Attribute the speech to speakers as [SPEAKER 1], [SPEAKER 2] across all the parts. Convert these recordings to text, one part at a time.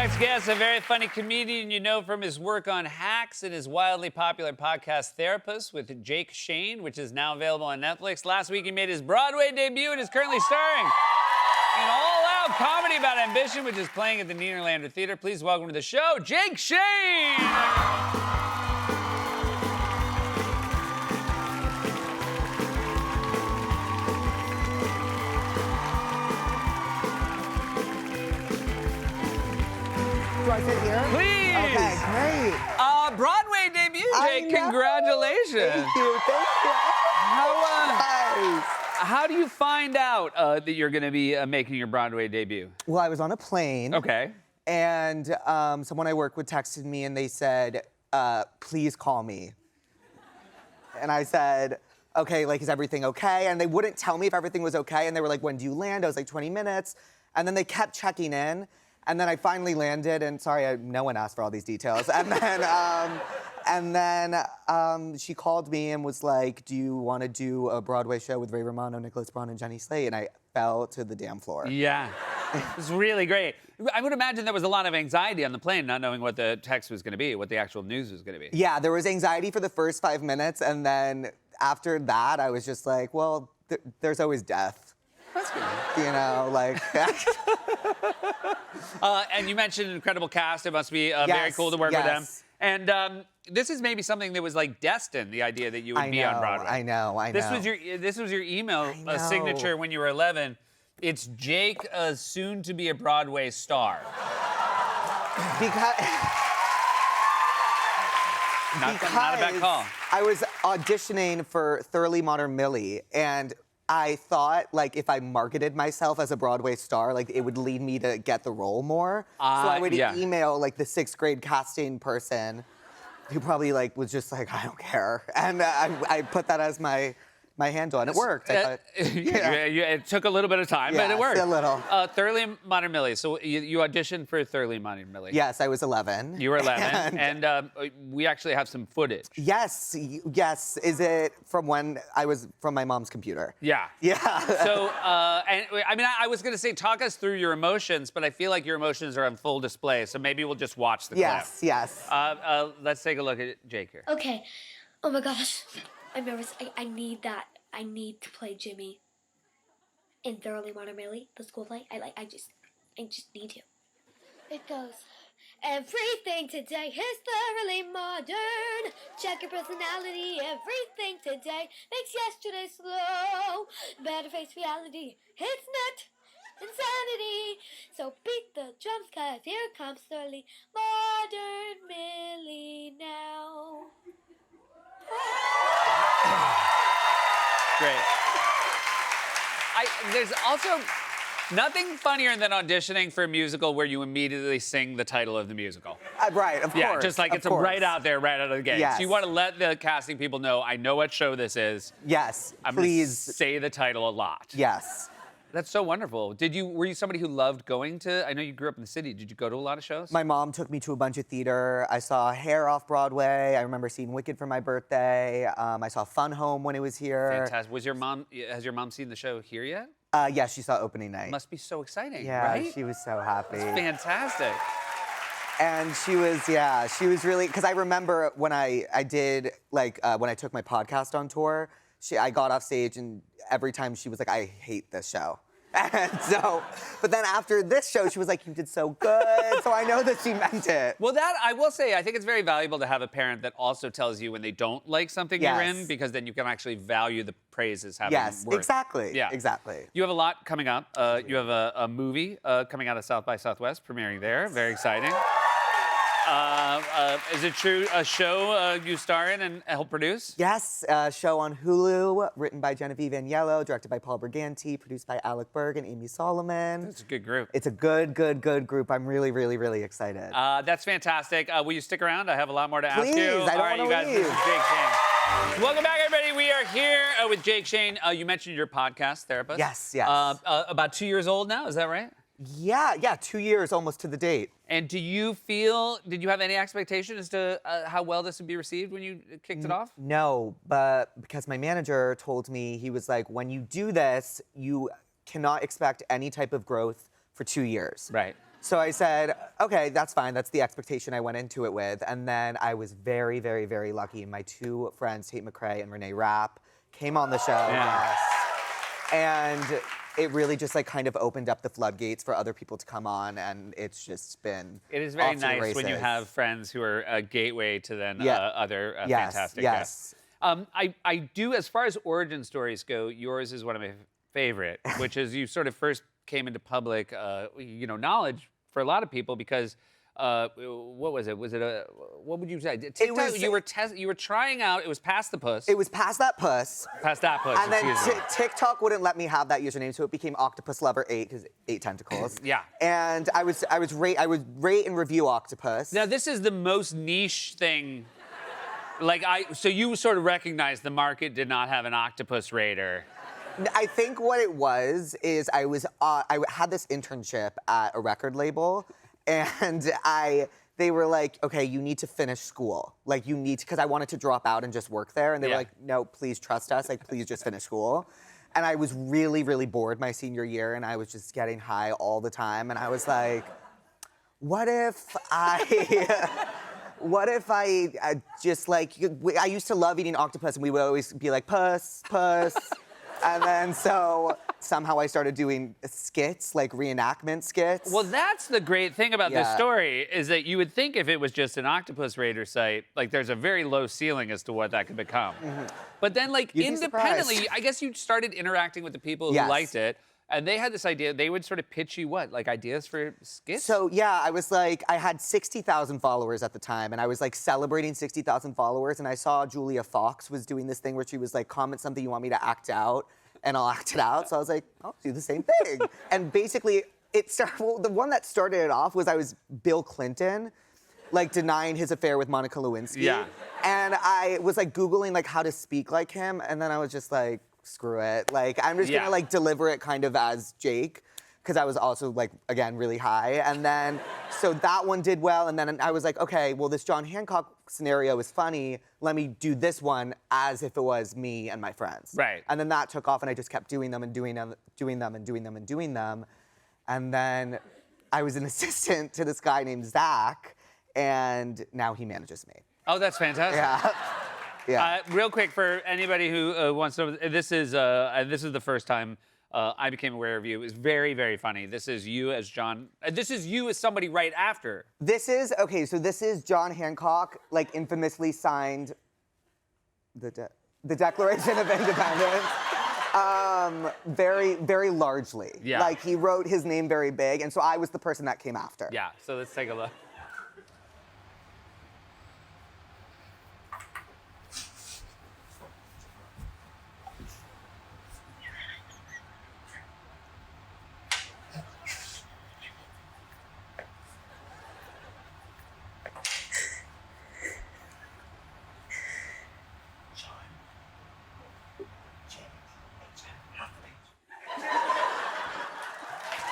[SPEAKER 1] next guest, a very funny comedian you know from his work on Hacks and his wildly popular podcast Therapist with Jake Shane, which is now available on Netflix. Last week, he made his Broadway debut and is currently starring in all-out comedy about ambition, which is playing at the Nederlander Theater. Please welcome to the show, Jake Shane!
[SPEAKER 2] Do I sit here?
[SPEAKER 1] Please!
[SPEAKER 2] Okay, great.
[SPEAKER 1] Broadway debut,
[SPEAKER 2] I
[SPEAKER 1] Jake.
[SPEAKER 2] know.
[SPEAKER 1] Congratulations.
[SPEAKER 2] Thank you. Nice.
[SPEAKER 1] How do you find out that you're going to be making your Broadway debut?
[SPEAKER 2] Well, I was on a plane.
[SPEAKER 1] Okay.
[SPEAKER 2] And someone I work with texted me and they said, please call me. And I said, okay, like, is everything okay? And they wouldn't tell me if everything was okay. And they were like, when do you land? I was like, 20 minutes. And then they kept checking in. And then I finally landed, and sorry, no one asked for all these details. And then she called me and was like, do you want to do a Broadway show with Ray Romano, Nicholas Braun, and Jenny Slate? And I fell to the damn floor.
[SPEAKER 1] Yeah. It was really great. I would imagine there was a lot of anxiety on the plane, not knowing what the text was going to be, what the actual news was going to be.
[SPEAKER 2] Yeah, there was anxiety for the first 5 minutes, and then after that, I was just like, well, there's always death.
[SPEAKER 1] That's good.
[SPEAKER 2] You know, like...
[SPEAKER 1] And you mentioned an incredible cast. It must be very cool to work with them. And this is maybe something that was like destined, the idea that you would be on Broadway.
[SPEAKER 2] I know.
[SPEAKER 1] This was your email signature when you were 11. It's Jake, soon to be a Broadway star.
[SPEAKER 2] Because
[SPEAKER 1] Not a bad call.
[SPEAKER 2] I was auditioning for Thoroughly Modern Millie, and I thought, like, if I marketed myself as a Broadway star, like, it would lead me to get the role more. So I would email, like, the 6th grade casting person who probably, like, was just like, I don't care. And I put that as my handle, and it worked.
[SPEAKER 1] It took a little bit of time, but it worked.
[SPEAKER 2] A little.
[SPEAKER 1] Thoroughly Modern Millie. So you auditioned for Thoroughly Modern Millie.
[SPEAKER 2] Yes, I was 11.
[SPEAKER 1] You were 11, and we actually have some footage.
[SPEAKER 2] Yes. Is it from when I was from my mom's computer?
[SPEAKER 1] Yeah.
[SPEAKER 2] Yeah.
[SPEAKER 1] So, and I mean, I was gonna say, talk us through your emotions, but I feel like your emotions are on full display, so maybe we'll just watch the clip.
[SPEAKER 2] Yes.
[SPEAKER 1] Let's take a look at Jake here.
[SPEAKER 3] Okay. Oh my gosh. I'm nervous. I need that. I need to play Jimmy in Thoroughly Modern Millie, the school play. I just need to. It goes. Everything today is thoroughly modern. Check your personality. Everything today makes yesterday slow. Better face reality. It's not insanity. So beat the drums, 'cause here comes Thoroughly Modern Millie now.
[SPEAKER 1] Great. There's also nothing funnier than auditioning for a musical where you immediately sing the title of the musical.
[SPEAKER 2] Right, of course.
[SPEAKER 1] Yeah, just like it's right out there, right out of the gate.
[SPEAKER 2] Yes.
[SPEAKER 1] So you want to let the casting people know, I know what show this is.
[SPEAKER 2] Yes,
[SPEAKER 1] I'm
[SPEAKER 2] please.
[SPEAKER 1] gonna say the title a lot.
[SPEAKER 2] Yes.
[SPEAKER 1] That's so wonderful. Were you somebody who loved going to, I know you grew up in the city, did you go to a lot of shows?
[SPEAKER 2] My mom took me to a bunch of theater. I saw Hair off Broadway. I remember seeing Wicked for my birthday. I saw Fun Home when it was here.
[SPEAKER 1] Fantastic. Has your mom seen the show here yet?
[SPEAKER 2] Yeah, she saw opening night.
[SPEAKER 1] Must be so exciting,
[SPEAKER 2] Yeah,
[SPEAKER 1] right?
[SPEAKER 2] she was so happy.
[SPEAKER 1] It's fantastic.
[SPEAKER 2] And she was really, because I remember when I did, like, when I took my podcast on tour, I got off stage and every time she was like, I hate this show. And so, but then after this show, she was like, you did so good. So I know that she meant it.
[SPEAKER 1] Well, that, I will say, I think it's very valuable to have a parent that also tells you when they don't like something you're in, because then you can actually value the praise as having worth.
[SPEAKER 2] Exactly.
[SPEAKER 1] Yeah.
[SPEAKER 2] Exactly.
[SPEAKER 1] You have a lot coming up. You have a movie coming out of South by Southwest, premiering there. Very exciting. Is it true a show you star in and help produce?
[SPEAKER 2] Yes, a show on Hulu, written by Genevieve Agnello, directed by Paul Briganti, produced by Alec Berg and Amy Solomon.
[SPEAKER 1] It's a good group.
[SPEAKER 2] It's a good group. I'm really, really, really excited.
[SPEAKER 1] That's fantastic. Will you stick around? I have a lot more to ask you.
[SPEAKER 2] Please, I don't
[SPEAKER 1] All right, you
[SPEAKER 2] wanna
[SPEAKER 1] guys,
[SPEAKER 2] leave.
[SPEAKER 1] this is Jake Shane. Welcome back, everybody. We are here with Jake Shane. You mentioned your podcast, Therapist.
[SPEAKER 2] Yes.
[SPEAKER 1] About 2 years old now, is that right?
[SPEAKER 2] Yeah, 2 years almost to the date.
[SPEAKER 1] And did you have any expectation as to how well this would be received when you kicked it off?
[SPEAKER 2] No, but because my manager told me, he was like, when you do this, you cannot expect any type of growth for 2 years.
[SPEAKER 1] Right.
[SPEAKER 2] So I said, okay, that's fine. That's the expectation I went into it with. And then I was very, very, very lucky. My two friends, Tate McRae and Renee Rapp, came on the show.
[SPEAKER 1] Yeah.
[SPEAKER 2] Yes. And it really just like kind of opened up the floodgates for other people to come on, and it's just been.
[SPEAKER 1] It is very
[SPEAKER 2] off to the
[SPEAKER 1] nice when you
[SPEAKER 2] races.
[SPEAKER 1] have friends who are a gateway to then
[SPEAKER 2] Yeah.
[SPEAKER 1] other
[SPEAKER 2] Yes,
[SPEAKER 1] fantastic
[SPEAKER 2] yes.
[SPEAKER 1] guests. I do, as far as origin stories go, yours is one of my favorite, which is you sort of first came into public, knowledge for a lot of people because. What was it? Was it a? What would you say? TikTok.
[SPEAKER 2] was-
[SPEAKER 1] You were trying out. It was past the puss.
[SPEAKER 2] It was past that puss.
[SPEAKER 1] Past that puss.
[SPEAKER 2] And then
[SPEAKER 1] excuse me.
[SPEAKER 2] TikTok wouldn't let me have that username, so it became Octopus Lover 8 because 8 tentacles.
[SPEAKER 1] Yeah.
[SPEAKER 2] And I would rate and review Octopus.
[SPEAKER 1] Now this is the most niche thing. So you sort of recognized the market did not have an octopus raider.
[SPEAKER 2] I think what it was is I had this internship at a record label, and they were like, okay, you need to finish school. Like you need to, because I wanted to drop out and just work there, and they were
[SPEAKER 1] Yeah.
[SPEAKER 2] like, no, please trust us. Like please just finish school. And I was really, really bored my senior year, and I was just getting high all the time, and I was like, what if I just like, I used to love eating octopus, and we would always be like, puss, puss. And then so somehow I started doing skits, like reenactment skits.
[SPEAKER 1] Well, that's the great thing about this
[SPEAKER 2] Yeah.
[SPEAKER 1] story is that you would think if it was just an octopus raider site, like there's a very low ceiling as to what that could become. But then, like
[SPEAKER 2] You'd be
[SPEAKER 1] independently,
[SPEAKER 2] surprised.
[SPEAKER 1] I guess you started interacting with the people who
[SPEAKER 2] Yes.
[SPEAKER 1] liked it, and they had this idea. They would sort of pitch you what, like ideas for skits.
[SPEAKER 2] So yeah, I was like, I had 60,000 followers at the time, and I was like celebrating 60,000 followers, and I saw Julia Fox was doing this thing where she was like, comment something you want me to act out, and I'll act it out. So I was like, I'll do the same thing. And basically, the one that started it off was I was Bill Clinton, like denying his affair with Monica Lewinsky.
[SPEAKER 1] Yeah.
[SPEAKER 2] And I was like Googling like how to speak like him, and then I was just like, screw it. Like, I'm just
[SPEAKER 1] Yeah.
[SPEAKER 2] gonna like deliver it kind of as Jake, because I was also like, again, really high. And then, so that one did well, and then I was like, okay, well, this John Hancock scenario is funny. Let me do this one as if it was me and my friends.
[SPEAKER 1] Right.
[SPEAKER 2] And then that took off, and I just kept doing them and doing them, doing them and doing them and doing them. And then I was an assistant to this guy named Zach, and now he manages me.
[SPEAKER 1] Oh, that's fantastic.
[SPEAKER 2] Yeah. Yeah.
[SPEAKER 1] Real quick for anybody who wants to know, this is the first time I became aware of you. It was very, very funny. This is you as John. This is you as somebody right after.
[SPEAKER 2] This is John Hancock, like infamously signed the Declaration of Independence. Very, very largely.
[SPEAKER 1] Yeah.
[SPEAKER 2] Like he wrote his name very big, and so I was the person that came after.
[SPEAKER 1] Yeah. So let's take a look.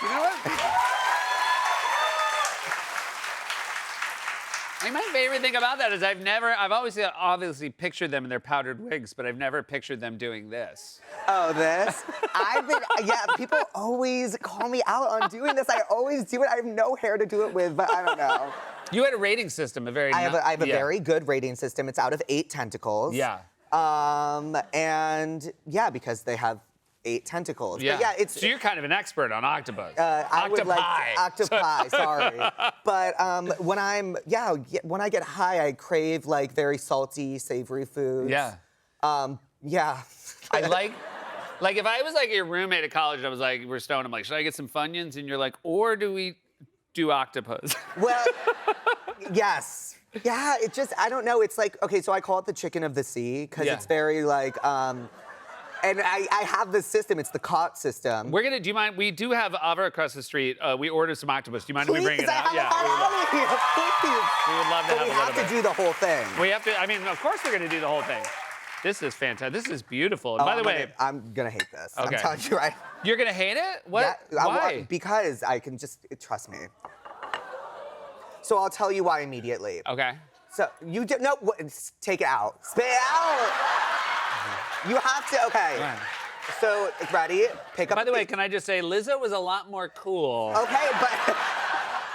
[SPEAKER 1] You know what? I mean, my favorite thing about that is I've always obviously pictured them in their powdered wigs, but I've never pictured them doing this.
[SPEAKER 2] Oh, this? People always call me out on doing this. I always do it. I have no hair to do it with, but I don't know.
[SPEAKER 1] You had a rating system,
[SPEAKER 2] I have a
[SPEAKER 1] yeah.
[SPEAKER 2] very good rating system. It's out of 8 tentacles.
[SPEAKER 1] Yeah.
[SPEAKER 2] And yeah, because they have 8 tentacles.
[SPEAKER 1] Yeah.
[SPEAKER 2] But yeah, it's.
[SPEAKER 1] So you're kind of an expert on octopus.
[SPEAKER 2] I would like octopi. Sorry, but when I get high, I crave like very salty, savory foods.
[SPEAKER 1] Yeah.
[SPEAKER 2] Yeah.
[SPEAKER 1] I like if I was like your roommate at college and I was like, we're stoned, I'm like, should I get some Funyuns? And you're like, or do we do octopus?
[SPEAKER 2] Well, yes. Yeah, it just, I don't know. It's like, okay, so I call it the chicken of the sea because
[SPEAKER 1] Yeah.
[SPEAKER 2] it's very like, and I have this system. It's the caught system.
[SPEAKER 1] Do you mind? We do have Ava across the street. We ordered some octopus. Do you mind if we bring
[SPEAKER 2] Please,
[SPEAKER 1] it
[SPEAKER 2] I
[SPEAKER 1] out?
[SPEAKER 2] haven't had any. Please.
[SPEAKER 1] We would love to
[SPEAKER 2] But
[SPEAKER 1] have
[SPEAKER 2] we
[SPEAKER 1] a little
[SPEAKER 2] have
[SPEAKER 1] bit.
[SPEAKER 2] to do the whole thing.
[SPEAKER 1] We have to, I mean, of course we're going to do the whole thing. This is fantastic. This is beautiful. And by the way,
[SPEAKER 2] I'm gonna hate this.
[SPEAKER 1] Okay.
[SPEAKER 2] I'm telling you right.
[SPEAKER 1] you're going to hate it? What?
[SPEAKER 2] Yeah,
[SPEAKER 1] Why?
[SPEAKER 2] because I can just trust me. So I'll tell you why immediately.
[SPEAKER 1] Okay.
[SPEAKER 2] So you do, no, take it out. Spit it out. You have to. Okay.
[SPEAKER 1] Right.
[SPEAKER 2] So ready? Pick up.
[SPEAKER 1] By the way, can I just say, Lizzo was a lot more cool.
[SPEAKER 2] Okay, but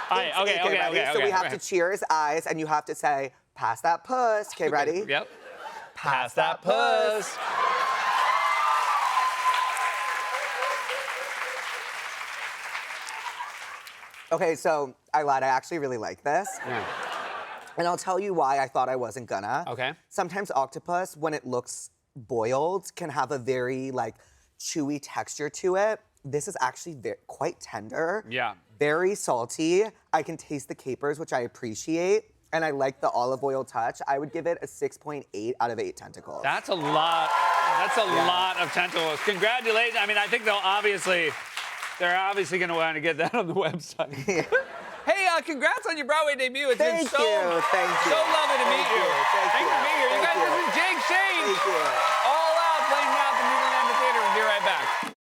[SPEAKER 1] All right, okay,
[SPEAKER 2] ready? So we have to cheers, eyes, and you have to say, pass that puss. Okay, ready?
[SPEAKER 1] Yep. Pass that puss.
[SPEAKER 2] Okay, so I lied. I actually really like this.
[SPEAKER 1] Yeah.
[SPEAKER 2] And I'll tell you why I thought I wasn't gonna.
[SPEAKER 1] Okay.
[SPEAKER 2] Sometimes octopus, when it looks boiled, can have a very like chewy texture to it. This is actually quite tender.
[SPEAKER 1] Yeah.
[SPEAKER 2] Very salty. I can taste the capers, which I appreciate. And I like the olive oil touch. I would give it a 6.8 out of 8 tentacles.
[SPEAKER 1] That's a lot. That's a lot of tentacles. Congratulations. I mean, I think they're obviously going to want to get that on the website. Hey, congrats on your Broadway debut. It's
[SPEAKER 2] Thank
[SPEAKER 1] been so
[SPEAKER 2] you.
[SPEAKER 1] so lovely to meet you.
[SPEAKER 2] Thank
[SPEAKER 1] Thanks
[SPEAKER 2] you.
[SPEAKER 1] for being here. You
[SPEAKER 2] Thank
[SPEAKER 1] guys,
[SPEAKER 2] you.
[SPEAKER 1] this is Jake Shane.
[SPEAKER 2] Thank you.
[SPEAKER 1] All out playing now at the Newland Theater. We'll be right back.